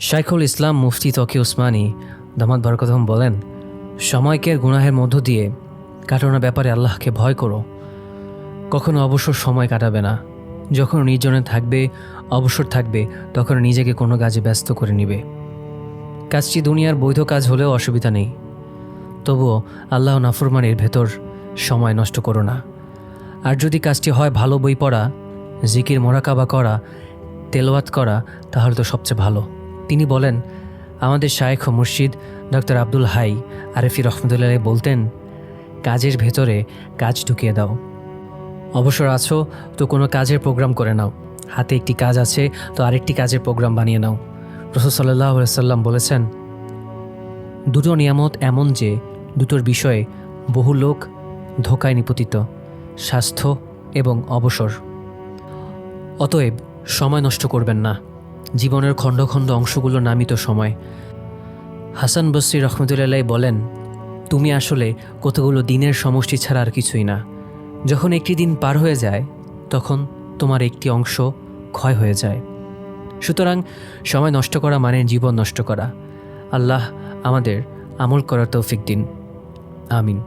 শাইখুল ইসলাম মুফতি তকি উসমানী দামাত বরকতহম বলেন, সময়কে গুনাহের মধ্য দিয়ে কাটানোর ব্যাপারে আল্লাহকে ভয় করো। কখনো অবসর সময় কাটাবে না। যখন নির্জনে থাকবে, অবসর থাকবে, তখন নিজেকে কোনো কাজে ব্যস্ত করে নিবে। কাজটি দুনিয়ার বৈধ কাজ হলেও অসুবিধা নেই, তবুও আল্লাহ নাফরমানির ভেতর সময় নষ্ট করো না। আর যদি কাজটি হয় ভালো বই পড়া, জিকির মোরাকাবা করা, তেলাওয়াত করা, তাহলে তো সবচেয়ে ভালো। তিনি বলেন, আমাদের শায়েখ ও মুর্শিদ ডক্টর আব্দুল হাই আরেফি রহমতুল্লাহ বলতেন, কাজের ভেতরে কাজ ঢুকিয়ে দাও। অবসর আছো তো কোনো কাজের প্রোগ্রাম করে নাও। হাতে একটি কাজ আছে তো আরেকটি কাজের প্রোগ্রাম বানিয়ে নাও। রাসূল সাল্লাল্লাহু আলাইহি সাল্লাম বলেছেন, দুটো নিয়ামত এমন যে দুটোর বিষয়ে বহু লোক ধোঁকায় নিপতিত, স্বাস্থ্য এবং অবসর। অতএব সময় নষ্ট করবেন না। জীবনের খণ্ড খণ্ড অংশগুলো নামিত সময়। হাসান বসরি রহমতুল্লাহ বলেন, তুমি আসলে কতগুলো দিনের সমষ্টি ছাড়া আর কিছুই না। যখন একটি দিন পার হয়ে যায়, তখন তোমার একটি অংশ ক্ষয় হয়ে যায়। সুতরাং সময় নষ্ট করা মানে জীবন নষ্ট করা। আল্লাহ আমাদের আমল করার তৌফিক দিন। আমিন।